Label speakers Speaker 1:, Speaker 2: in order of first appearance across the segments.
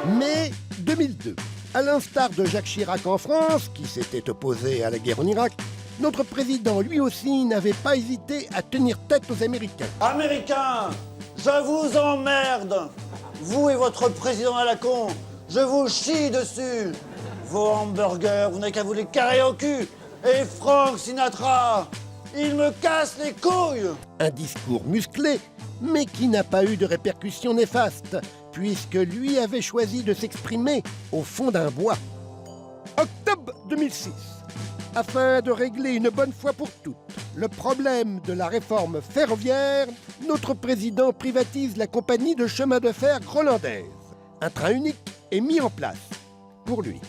Speaker 1: Mai 2002. À l'instar de Jacques Chirac en France, qui s'était opposé à la guerre en Irak, notre président, lui aussi, n'avait pas hésité à tenir tête aux Américains.
Speaker 2: Américains, je vous emmerde. Vous et votre président à la con, je vous chie dessus. Vos hamburgers, vous n'avez qu'à vous les carrer au cul. Et Frank Sinatra, il me casse les couilles.
Speaker 1: Un discours musclé, mais qui n'a pas eu de répercussions néfastes, puisque lui avait choisi de s'exprimer au fond d'un bois. Octobre 2006. Afin de régler une bonne fois pour toutes le problème de la réforme ferroviaire, notre président privatise la compagnie de chemin de fer grolandaise. Un train unique est mis en place pour lui.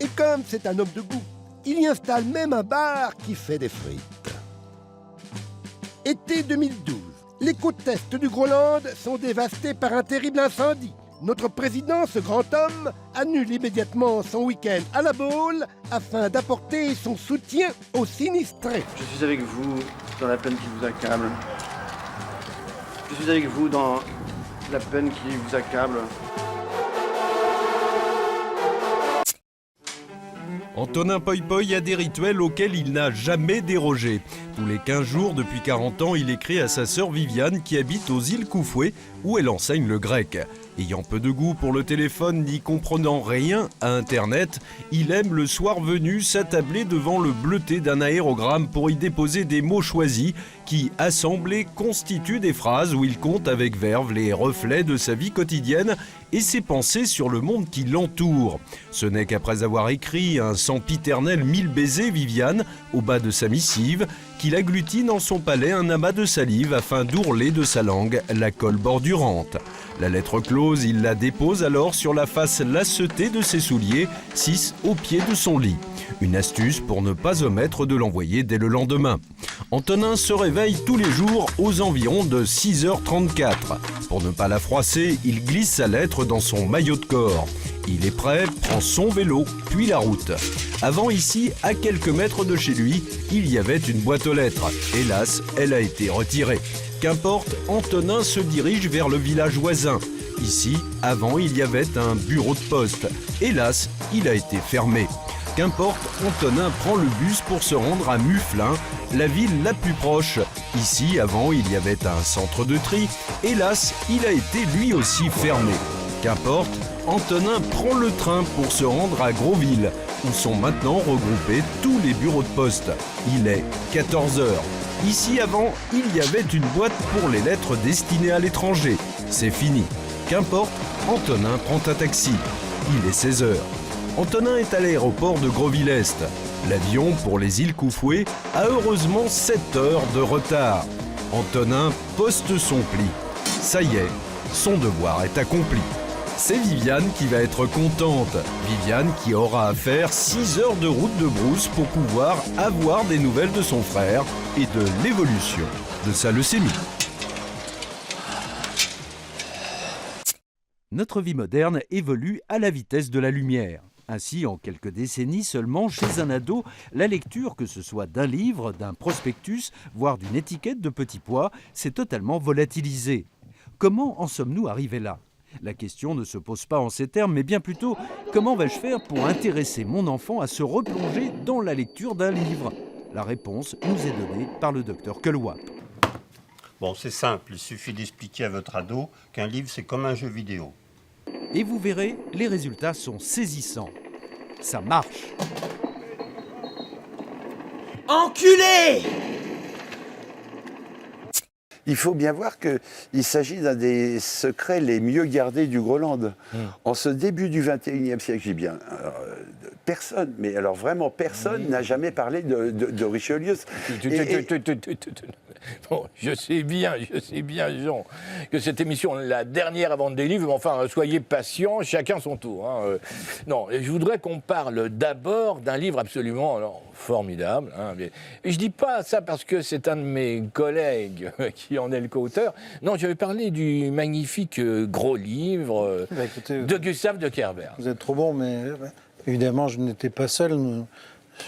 Speaker 1: Et comme c'est un homme de goût, il y installe même un bar qui fait des frites. Été 2012. Les côtes est du Groenland sont dévastées par un terrible incendie. Notre président, ce grand homme, annule immédiatement son week-end à la Baule afin d'apporter son soutien aux sinistrés.
Speaker 3: Je suis avec vous dans la peine qui vous accable. Je suis avec vous dans la peine qui vous accable.
Speaker 4: Antonin Poy-Poy a des rituels auxquels il n'a jamais dérogé. Tous les 15 jours, depuis 40 ans, il écrit à sa sœur Viviane qui habite aux îles Koufoué, où elle enseigne le grec. Ayant peu de goût pour le téléphone, n'y comprenant rien à Internet, il aime le soir venu s'attabler devant le bleuté d'un aérogramme pour y déposer des mots choisis qui, assemblés, constituent des phrases où il compte avec verve les reflets de sa vie quotidienne et ses pensées sur le monde qui l'entoure. Ce n'est qu'après avoir écrit un sempiternel 1000 baisers Viviane au bas de sa missive qu'il agglutine en son palais un amas de salive afin d'ourler de sa langue la colle bordurante. La lettre close, il la dépose alors sur la face lacetée de ses souliers, 6 au pied de son lit. Une astuce pour ne pas omettre de l'envoyer dès le lendemain. Antonin se réveille tous les jours aux environs de 6h34. Pour ne pas la froisser, il glisse sa lettre dans son maillot de corps. Il est prêt, prend son vélo, puis la route. Avant ici, à quelques mètres de chez lui, il y avait une boîte aux lettres. Hélas, elle a été retirée. Qu'importe, Antonin se dirige vers le village voisin. Ici, avant, il y avait un bureau de poste. Hélas, il a été fermé. Qu'importe, Antonin prend le bus pour se rendre à Mufflin, la ville la plus proche. Ici, avant, il y avait un centre de tri. Hélas, il a été lui aussi fermé. Qu'importe, Antonin prend le train pour se rendre à Grosville, où sont maintenant regroupés tous les bureaux de poste. Il est 14h. Ici, avant, il y avait une boîte pour les lettres destinées à l'étranger. C'est fini. Qu'importe, Antonin prend un taxi. Il est 16h. Antonin est à l'aéroport de Grosville-Est. L'avion pour les îles Koufoué a heureusement 7 heures de retard. Antonin poste son pli. Ça y est, son devoir est accompli. C'est Viviane qui va être contente. Viviane qui aura à faire 6 heures de route de brousse pour pouvoir avoir des nouvelles de son frère et de l'évolution de sa leucémie. Notre vie moderne évolue à la vitesse de la lumière. Ainsi, en quelques décennies seulement, chez un ado, la lecture, que ce soit d'un livre, d'un prospectus, voire d'une étiquette de petits pois, s'est totalement volatilisée. Comment en sommes-nous arrivés là ? La question ne se pose pas en ces termes, mais bien plutôt, comment vais-je faire pour intéresser mon enfant à se replonger dans la lecture d'un livre ? La réponse nous est donnée par le docteur Kelouap.
Speaker 5: Bon, c'est simple, il suffit d'expliquer à votre ado qu'un livre, c'est comme un jeu vidéo.
Speaker 4: Et vous verrez, les résultats sont saisissants. Ça marche.
Speaker 6: Enculé! Il faut bien voir qu'il s'agit d'un des secrets les mieux gardés du Groenland. En ce début du XXIe siècle, j'ai bien... personne, mais alors vraiment personne n'a jamais parlé de Richelieu.
Speaker 7: Bon, je sais bien, Jean, que cette émission est la dernière avant des livres, mais enfin, soyez patients, chacun son tour. Hein. Non, je voudrais qu'on parle d'abord d'un livre absolument formidable. Hein, mais je dis pas ça parce que c'est un de mes collègues qui en est le co-auteur. Non, je vais parler du magnifique gros livre de Gustave de Kerver.
Speaker 8: Vous êtes trop bon, mais évidemment, je n'étais pas seul.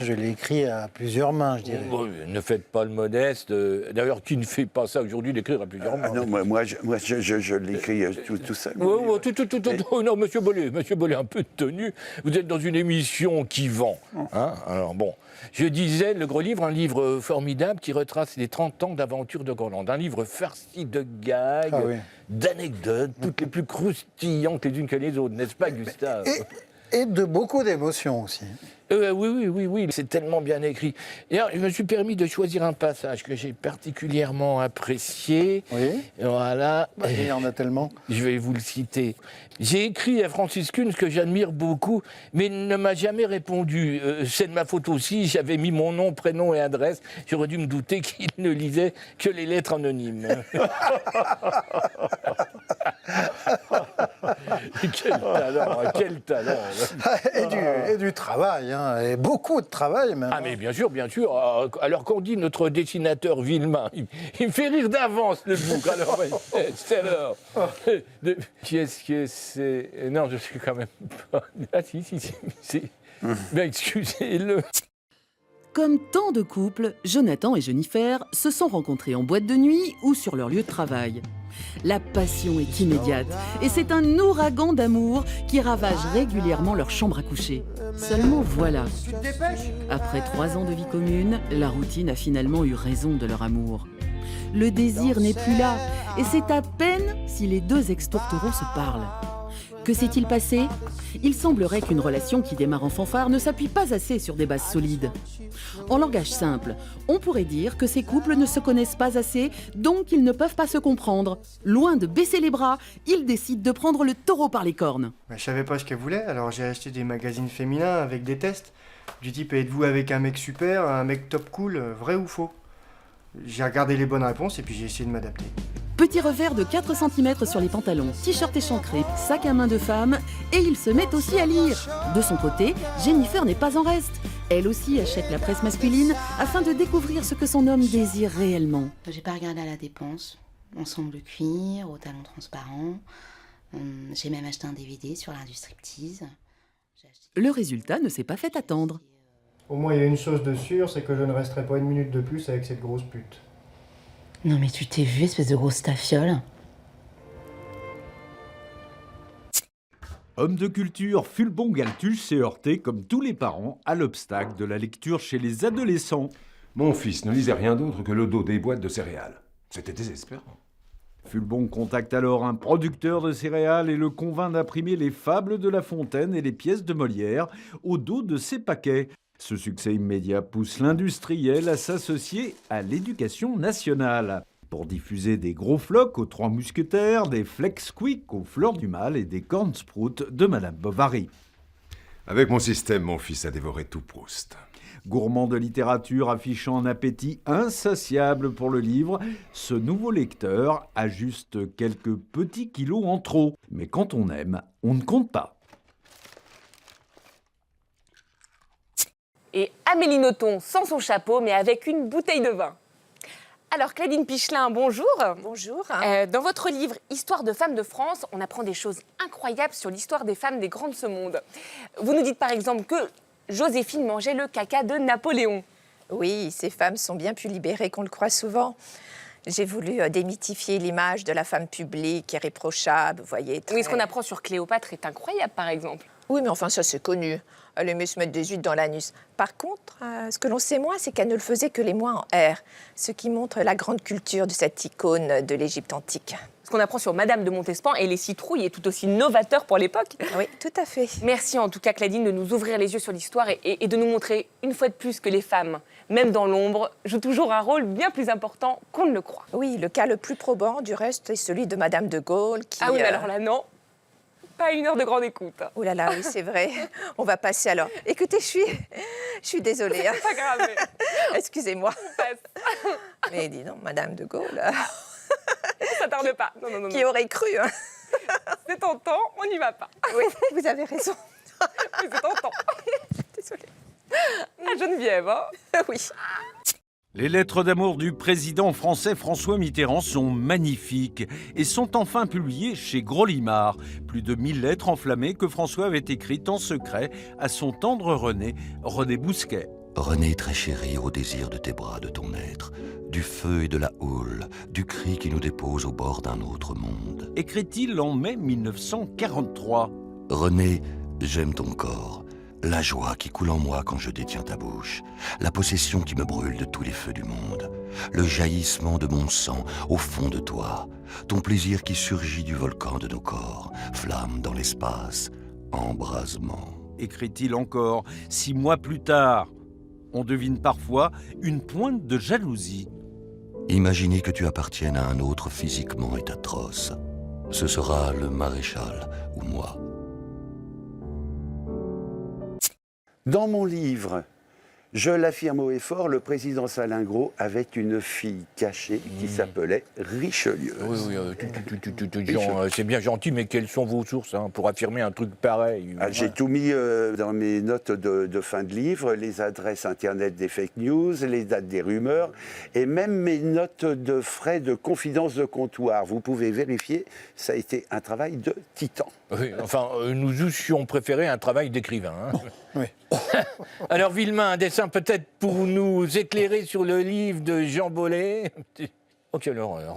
Speaker 8: Je l'ai écrit à plusieurs mains, je dirais.
Speaker 7: Bon, ne faites pas le modeste. D'ailleurs, qui ne fait pas ça aujourd'hui, d'écrire à plusieurs mains?
Speaker 6: Non, moi, je l'écris tout seul.
Speaker 7: Non, monsieur Bollet, un peu de tenue. Vous êtes dans une émission qui vend. Hein? Alors bon, je disais, Le Gros Livre, un livre formidable qui retrace les 30 ans d'aventure de Groland. Un livre farci de gags, d'anecdotes, toutes les plus croustillantes les unes que les autres, n'est-ce pas, Gustave?
Speaker 8: Et de beaucoup d'émotions aussi.
Speaker 7: Oui, c'est tellement bien écrit. Et alors, je me suis permis de choisir un passage que j'ai particulièrement apprécié.
Speaker 8: Oui.
Speaker 7: Voilà.
Speaker 8: Il y en a tellement.
Speaker 7: Je vais vous le citer. J'ai écrit à Francis Kunz, que j'admire beaucoup, mais il ne m'a jamais répondu. C'est de ma faute aussi, j'avais mis mon nom, prénom et adresse. J'aurais dû me douter qu'il ne lisait que les lettres anonymes. Quel talent.
Speaker 8: Et du travail, hein, et beaucoup de travail même.
Speaker 7: Ah mais bien sûr. Alors qu'on dit notre dessinateur Villemain, il me fait rire d'avance le bouc. Alors, c'est alors. Qui est-ce que c'est? Non, je suis quand même pas. Ah si. Mais excusez-le.
Speaker 9: Comme tant de couples, Jonathan et Jennifer se sont rencontrés en boîte de nuit ou sur leur lieu de travail. La passion est immédiate et c'est un ouragan d'amour qui ravage régulièrement leur chambre à coucher. Seulement voilà, après 3 ans de vie commune, la routine a finalement eu raison de leur amour. Le désir n'est plus là et c'est à peine si les 2 ex-tourtereaux se parlent. Que s'est-il passé? Il semblerait qu'une relation qui démarre en fanfare ne s'appuie pas assez sur des bases solides. En langage simple, on pourrait dire que ces couples ne se connaissent pas assez, donc ils ne peuvent pas se comprendre. Loin de baisser les bras, ils décident de prendre le taureau par les cornes.
Speaker 10: Je savais pas ce qu'elle voulait, alors j'ai acheté des magazines féminins avec des tests. Du type, êtes-vous avec un mec super, un mec top cool, vrai ou faux? J'ai regardé les bonnes réponses et puis j'ai essayé de m'adapter.
Speaker 9: Petit revers de 4 cm sur les pantalons, t-shirt échancré, sac à main de femme, et il se met aussi à lire. De son côté, Jennifer n'est pas en reste. Elle aussi achète la presse masculine afin de découvrir ce que son homme désire réellement.
Speaker 11: J'ai pas regardé à la dépense. Ensemble de cuir, aux talons transparents. J'ai même acheté un DVD sur l'art du striptease.
Speaker 9: Le résultat ne s'est pas fait attendre.
Speaker 10: Au moins, il y a une chose de sûre, c'est que je ne resterai pas 1 minute de plus avec cette grosse pute.
Speaker 11: Non mais tu t'es vu, espèce de grosse tafiole.
Speaker 12: Homme de culture, Fulbon Galtus s'est heurté, comme tous les parents, à l'obstacle de la lecture chez les adolescents.
Speaker 13: Mon fils ne lisait rien d'autre que le dos des boîtes de céréales. C'était désespérant.
Speaker 12: Fulbon contacte alors un producteur de céréales et le convainc d'imprimer les fables de La Fontaine et les pièces de Molière au dos de ses paquets. Ce succès immédiat pousse l'industriel à s'associer à l'Éducation nationale pour diffuser des gros flocs aux 3 mousquetaires, des Flex Quick aux Fleurs du Mal et des Corn Sprout de Madame Bovary.
Speaker 13: Avec mon système, mon fils a dévoré tout Proust.
Speaker 12: Gourmand de littérature affichant un appétit insatiable pour le livre, ce nouveau lecteur a juste quelques petits kilos en trop. Mais quand on aime, on ne compte pas.
Speaker 14: Et Amélie Nothomb sans son chapeau, mais avec une bouteille de vin. Alors, Claudine Pichelin, bonjour.
Speaker 15: Bonjour.
Speaker 14: Dans votre livre « Histoire de femmes de France », on apprend des choses incroyables sur l'histoire des femmes des grands de ce monde. Vous nous dites par exemple que Joséphine mangeait le caca de Napoléon.
Speaker 15: Oui, ces femmes sont bien plus libérées qu'on le croit souvent. J'ai voulu démythifier l'image de la femme publique, irréprochable, vous voyez.
Speaker 14: Oui, ce qu'on apprend sur Cléopâtre est incroyable, par exemple.
Speaker 15: Oui, mais enfin, ça, c'est connu. Elle aimait se mettre des huîtres dans l'anus. Par contre, ce que l'on sait moins, c'est qu'elle ne le faisait que les mois en R, ce qui montre la grande culture de cette icône de l'Égypte antique.
Speaker 14: Ce qu'on apprend sur Madame de Montespan et les citrouilles est tout aussi novateur pour l'époque.
Speaker 15: Oui, tout à fait.
Speaker 14: Merci en tout cas, Claudine, de nous ouvrir les yeux sur l'histoire et de nous montrer une fois de plus que les femmes, même dans l'ombre, jouent toujours un rôle bien plus important qu'on ne le croit.
Speaker 15: Oui, le cas le plus probant, du reste, est celui de Madame de Gaulle qui...
Speaker 14: Ah oui, mais alors là, non. Pas 1 heure de grande écoute.
Speaker 15: Oh là là, oui, c'est vrai. On va passer alors. Écoutez, je suis désolée.
Speaker 14: C'est pas grave.
Speaker 15: Excusez-moi. Mais dis donc, Madame de Gaulle...
Speaker 14: Ça tarde pas. Non.
Speaker 15: Qui aurait cru, hein?
Speaker 14: C'est tentant, on n'y va pas.
Speaker 15: Oui, vous avez raison.
Speaker 14: Mais c'est tentant.
Speaker 15: Désolée.
Speaker 14: La Geneviève, hein?
Speaker 15: Oui.
Speaker 12: Les lettres d'amour du président français François Mitterrand sont magnifiques et sont enfin publiées chez Groslimard. Plus de 1000 lettres enflammées que François avait écrites en secret à son tendre René Bousquet.
Speaker 16: René très chéri, au désir de tes bras, de ton être, du feu et de la houle, du cri qui nous dépose au bord d'un autre monde.
Speaker 12: Écrit-il en mai 1943.
Speaker 16: René, j'aime ton corps, la joie qui coule en moi quand je détiens ta bouche, la possession qui me brûle de tous les feux du monde, le jaillissement de mon sang au fond de toi, ton plaisir qui surgit du volcan de nos corps, flamme dans l'espace, embrasement.
Speaker 12: Écrit-il encore 6 mois plus tard. On devine parfois une pointe de jalousie.
Speaker 16: Imaginer que tu appartiennes à un autre physiquement est atroce. Ce sera le maréchal ou moi.
Speaker 6: Dans mon livre, je l'affirme haut et fort, le président Salingro avait une fille cachée qui s'appelait Richelieu.
Speaker 7: Oui, c'est bien gentil, mais quelles sont vos sources pour affirmer un truc pareil?
Speaker 6: J'ai tout mis dans mes notes de fin de livre, les adresses internet des fake news, les dates des rumeurs, et même mes notes de frais de confidence de comptoir. Vous pouvez vérifier, ça a été un travail de titan.
Speaker 7: Oui, enfin, nous eussions préféré un travail d'écrivain.
Speaker 8: Oui.
Speaker 7: Alors, Villemain, un dessin peut-être pour nous éclairer sur le livre de Jean Bollet. Oh, quelle horreur.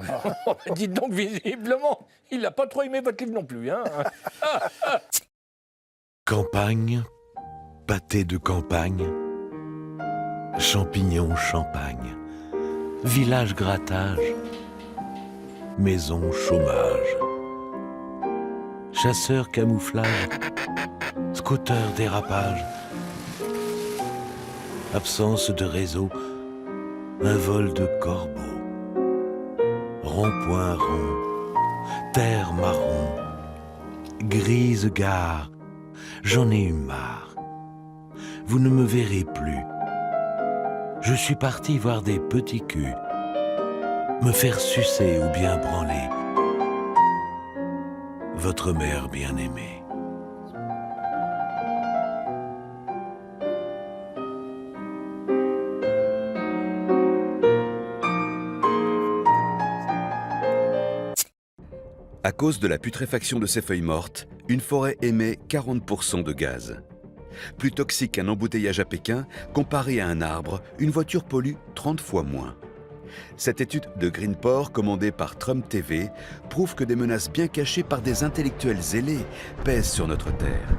Speaker 7: Dites donc, visiblement, il n'a pas trop aimé votre livre non plus.
Speaker 17: Campagne, pâté de campagne, champignons champagne, village grattage, maison chômage, chasseur camouflage, scooter dérapage, absence de réseau, un vol de corbeau, rond-point rond, terre marron, grise gare, j'en ai eu marre. Vous ne me verrez plus. Je suis parti voir des petits culs, me faire sucer ou bien branler. Votre mère bien-aimée.
Speaker 18: À cause de la putréfaction de ces feuilles mortes, une forêt émet 40% de gaz. Plus toxique qu'un embouteillage à Pékin, comparé à un arbre, une voiture pollue 30 fois moins. Cette étude de Greenport, commandée par Trump TV, prouve que des menaces bien cachées par des intellectuels zélés pèsent sur notre Terre.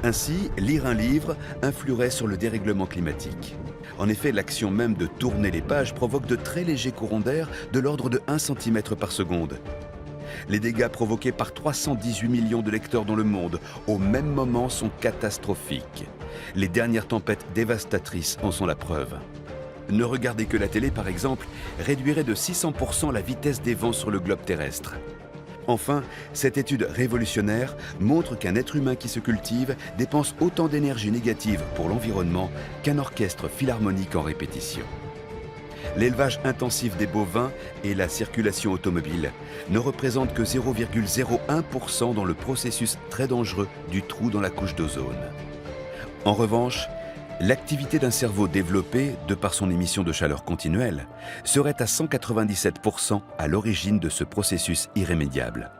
Speaker 18: Ainsi, lire un livre influerait sur le dérèglement climatique. En effet, l'action même de tourner les pages provoque de très légers courants d'air de l'ordre de 1 cm par seconde. Les dégâts provoqués par 318 millions de lecteurs dans le monde au même moment sont catastrophiques. Les dernières tempêtes dévastatrices en sont la preuve. Ne regarder que la télé, par exemple, réduirait de 600% la vitesse des vents sur le globe terrestre. Enfin, cette étude révolutionnaire montre qu'un être humain qui se cultive dépense autant d'énergie négative pour l'environnement qu'un orchestre philharmonique en répétition. L'élevage intensif des bovins et la circulation automobile ne représentent que 0,01% dans le processus très dangereux du trou dans la couche d'ozone. En revanche, l'activité d'un cerveau développé, de par son émission de chaleur continuelle, serait à 197% à l'origine de ce processus irrémédiable.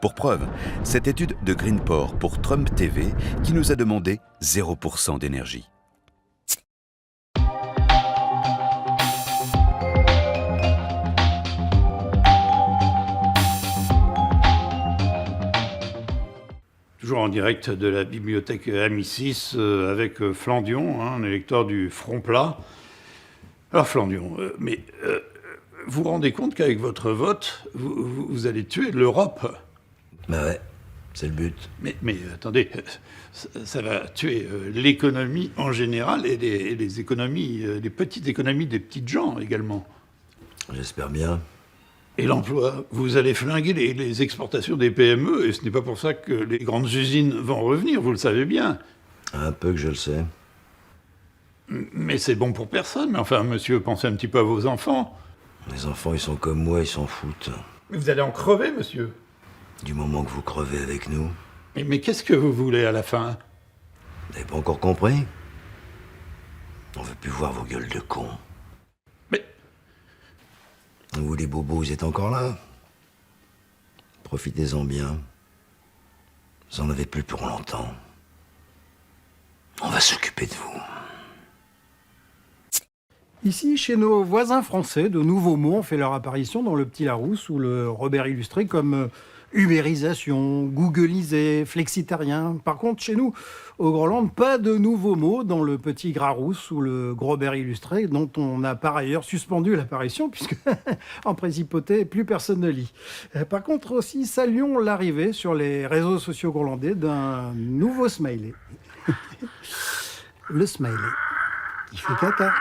Speaker 18: Pour preuve, cette étude de Greenport pour Trump TV qui nous a demandé 0% d'énergie.
Speaker 19: Toujours en direct de la bibliothèque Amicis avec Flandion, un électeur du Front Plat. Alors Flandion, vous vous rendez compte qu'avec votre vote, vous allez tuer l'Europe?
Speaker 20: Bah ouais, c'est le but.
Speaker 19: Mais attendez, ça va tuer l'économie en général et les économies, les petites économies des petites gens également.
Speaker 20: J'espère bien.
Speaker 19: Et l'emploi, vous allez flinguer les exportations des PME, et ce n'est pas pour ça que les grandes usines vont revenir, vous le savez bien.
Speaker 20: Un peu que je le sais.
Speaker 19: Mais c'est bon pour personne. Mais enfin, monsieur, pensez un petit peu à vos enfants.
Speaker 20: Les enfants, ils sont comme moi, ils s'en foutent.
Speaker 19: Mais vous allez en crever, monsieur.
Speaker 20: Du moment que vous crevez avec nous.
Speaker 19: Mais qu'est-ce que vous voulez à la fin?
Speaker 20: Vous n'avez pas encore compris? On veut plus voir vos gueules de cons. Vous, les bobos, vous êtes encore là? Profitez-en bien. Vous en avez plus pour longtemps. On va s'occuper de vous.
Speaker 8: Ici, chez nos voisins français, de nouveaux mots ont fait leur apparition dans le Petit Larousse ou le Robert Illustré comme ubérisation, googlisé, flexitarien. Par contre, chez nous, au Groenland, pas de nouveaux mots dans le Petit Grarousse ou le Grobert Illustré, dont on a par ailleurs suspendu l'apparition, puisque en principauté, plus personne ne lit. Par contre, aussi, saluons l'arrivée sur les réseaux sociaux groenlandais d'un nouveau smiley. Le smiley qui fait caca.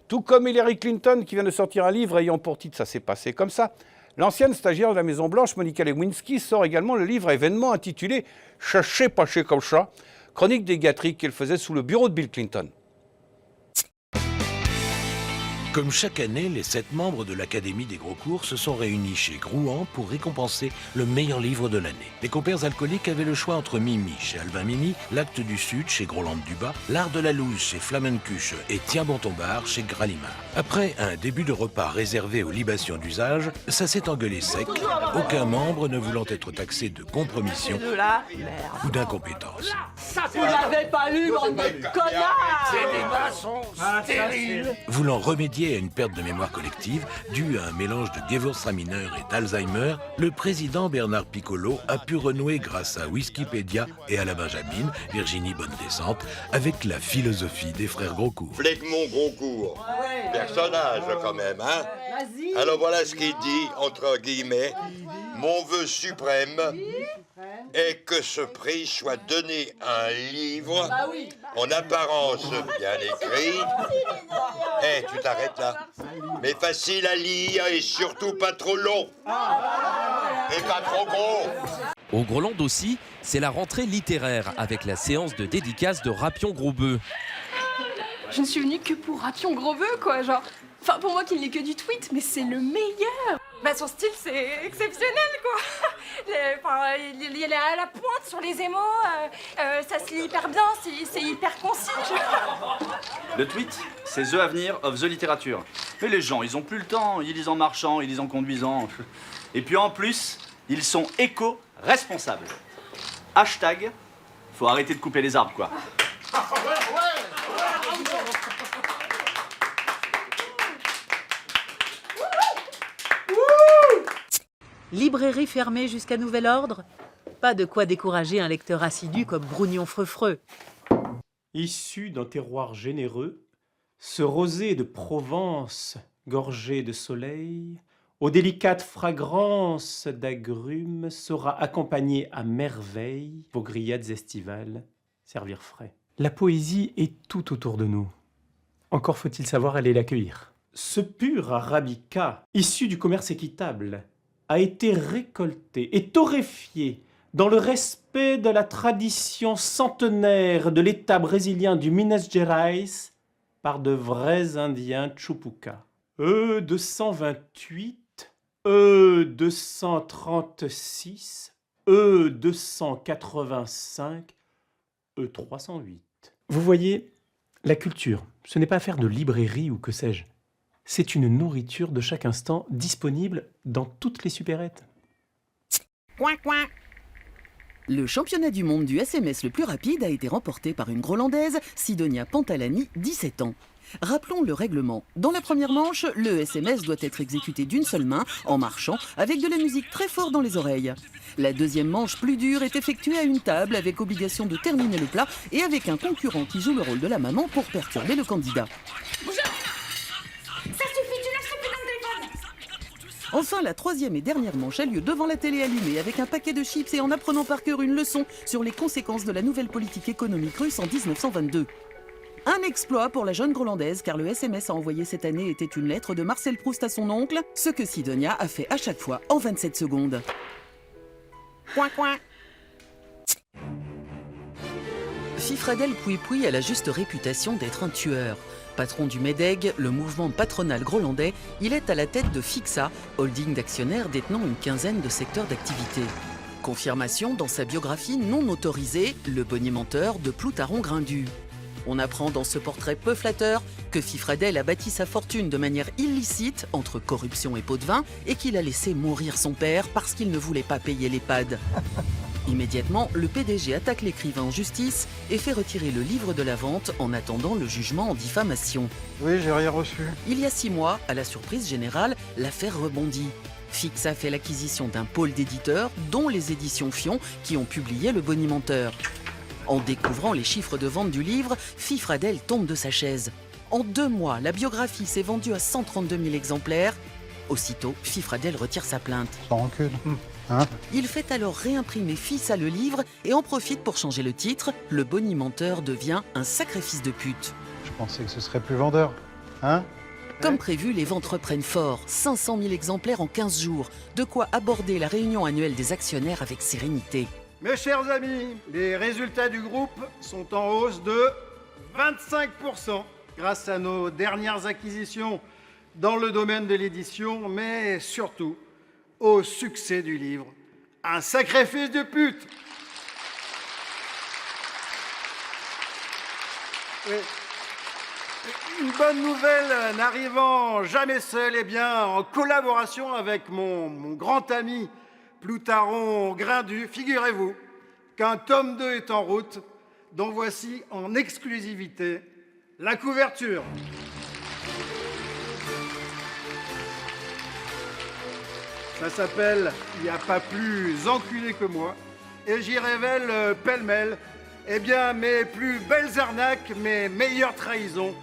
Speaker 21: Tout comme Hillary Clinton qui vient de sortir un livre ayant pour titre « Ça s'est passé comme ça », l'ancienne stagiaire de la Maison-Blanche, Monica Lewinsky, sort également le livre événement intitulé « Chaché paché comme ça », chronique des gâteries qu'elle faisait sous le bureau de Bill Clinton.
Speaker 17: Comme chaque année, les 7 membres de l'Académie des gros cours se sont réunis chez Grouan pour récompenser le meilleur livre de l'année. Les compères alcooliques avaient le choix entre Mimi chez Albin Mimi, L'Acte du Sud chez Groland Dubas, L'Art de la loose chez Flamencuche et Tiens bon ton bar chez Gralimar. Après un début de repas réservé aux libations d'usage, ça s'est engueulé sec, aucun membre ne voulant être taxé de compromission ou d'incompétence.
Speaker 22: Ça, vous l'avez pas lu, bande de connards!
Speaker 17: C'est des maçons stériles. Voulant remédier à une perte de mémoire collective due à un mélange de Gewürztraminer et d'Alzheimer, le président Bernard Piccolo a pu renouer grâce à Wikipédia et à la Benjamine, Virginie Bonne-Descente, avec la philosophie des frères Groscourt.
Speaker 23: Flegmont Groscourt, personnage quand même, hein? Alors voilà ce qu'il dit, entre guillemets, mon vœu suprême est que ce prix soit donné à un livre en apparence bien écrit. Tu t'arrêtes là. Mais facile à lire et surtout pas trop long. Et pas trop gros.
Speaker 24: Au Groenland aussi, c'est la rentrée littéraire avec la séance de dédicace de Rapion Grosbeu.
Speaker 25: Je ne suis venue que pour Rapion Grosbeu, quoi, genre. Enfin, pour moi qui ne lis que du tweet, mais c'est le meilleur. Bah, son style, c'est exceptionnel, quoi. Il est à la pointe sur les émaux, ça se lit hyper bien, c'est hyper concis.
Speaker 26: Le tweet, c'est The Avenir of the Literature. Mais les gens, ils ont plus le temps, ils lisent en marchant, ils lisent en conduisant. Et puis en plus, ils sont éco-responsables. Hashtag, faut arrêter de couper les arbres, quoi.
Speaker 27: Librairie fermée jusqu'à nouvel ordre? Pas de quoi décourager un lecteur assidu comme Brugnon Freux-Freux.
Speaker 28: Issu d'un terroir généreux, ce rosé de Provence, gorgé de soleil, aux délicates fragrances d'agrumes, saura accompagner à merveille vos grillades estivales, servir frais. La poésie est tout autour de nous. Encore faut-il savoir aller l'accueillir. Ce pur arabica, issu du commerce équitable, a été récolté et torréfié dans le respect de la tradition centenaire de l'État brésilien du Minas Gerais par de vrais Indiens Chupuca. E228, E236, E285, E308. Vous voyez, la culture, ce n'est pas affaire de librairie ou que sais-je. C'est une nourriture de chaque instant disponible dans toutes les supérettes.
Speaker 9: Le championnat du monde du SMS le plus rapide a été remporté par une Groenlandaise, Sidonia Pantalani, 17 ans. Rappelons le règlement. Dans la première manche, le SMS doit être exécuté d'une seule main, en marchant, avec de la musique très fort dans les oreilles. La deuxième manche, plus dure, est effectuée à une table avec obligation de terminer le plat et avec un concurrent qui joue le rôle de la maman pour perturber le candidat. Enfin, la troisième et dernière manche a lieu devant la télé allumée avec un paquet de chips et en apprenant par cœur une leçon sur les conséquences de la nouvelle politique économique russe en 1922. Un exploit pour la jeune Groenlandaise car le SMS à envoyer cette année était une lettre de Marcel Proust à son oncle, ce que Sidonia a fait à chaque fois en 27 secondes. Fifredel Pouipoui a la juste réputation d'être un tueur. Patron du MEDEG, le mouvement patronal groenlandais, il est à la tête de Fixa, holding d'actionnaires détenant une quinzaine de secteurs d'activité. Confirmation dans sa biographie non autorisée, Le bonimenteur de Ploutaron Grindu. On apprend dans ce portrait peu flatteur que Fifredel a bâti sa fortune de manière illicite entre corruption et pot de vin et qu'il a laissé mourir son père parce qu'il ne voulait pas payer l'EHPAD. Immédiatement, le PDG attaque l'écrivain en justice et fait retirer le livre de la vente en attendant le jugement en diffamation.
Speaker 8: Oui, j'ai rien reçu.
Speaker 9: Il y a 6 mois, à la surprise générale, l'affaire rebondit. Fixa fait l'acquisition d'un pôle d'éditeurs, dont les éditions Fion, qui ont publié Le Bonimenteur. En découvrant les chiffres de vente du livre, Fifradel tombe de sa chaise. En 2 mois, la biographie s'est vendue à 132 000 exemplaires. Aussitôt, Fifradel retire sa plainte.
Speaker 8: Sans rancune. Hein?
Speaker 9: Il fait alors réimprimer Fissa le livre et en profite pour changer le titre. Le Bonimenteur devient un sacré fils de pute.
Speaker 8: Je pensais que ce serait plus vendeur. Hein?
Speaker 9: Comme prévu, les ventes reprennent fort. 500 000 exemplaires en 15 jours. De quoi aborder la réunion annuelle des actionnaires avec sérénité.
Speaker 8: Mes chers amis, les résultats du groupe sont en hausse de 25% grâce à nos dernières acquisitions dans le domaine de l'édition, mais surtout au succès du livre. Un sacré fils de pute! Oui. Une bonne nouvelle n'arrivant jamais seule, eh bien, en collaboration avec mon grand ami Ploutaron Grindu, figurez-vous qu'un tome 2 est en route, dont voici en exclusivité la couverture. Ça s'appelle « Il n'y a pas plus enculé que moi » et j'y révèle pêle-mêle eh bien, mes plus belles arnaques, mes meilleures trahisons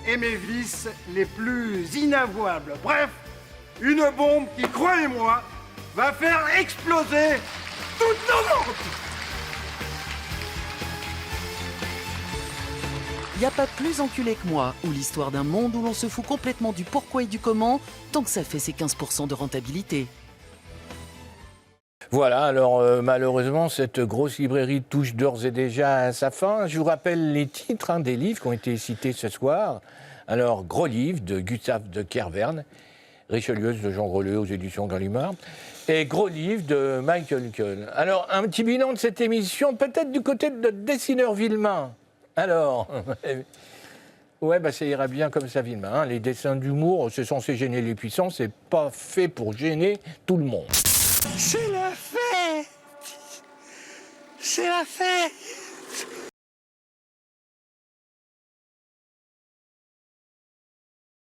Speaker 8: et mes vices les plus inavouables. Bref, une bombe qui, croyez-moi, va faire exploser toutes nos ventes.
Speaker 9: Y a pas plus enculé que moi, ou l'histoire d'un monde où l'on se fout complètement du pourquoi et du comment, tant que ça fait ses 15% de rentabilité.
Speaker 7: Voilà, alors malheureusement, cette grosse librairie touche d'ores et déjà à sa fin. Je vous rappelle les titres des livres qui ont été cités ce soir. Alors, Gros Livre de Gustave de Kervern, Richelieuse de Jean Greleux aux éditions Gallimard, et Gros Livre de Michael Kuhl. Alors, un petit bilan de cette émission, peut-être du côté de notre dessineur Villemain. Alors, ouais, bah ça ira bien comme ça, Villemain. Hein. Les dessins d'humour, c'est censé gêner les puissants, c'est pas fait pour gêner tout le monde.
Speaker 1: C'est la fête! C'est la fête!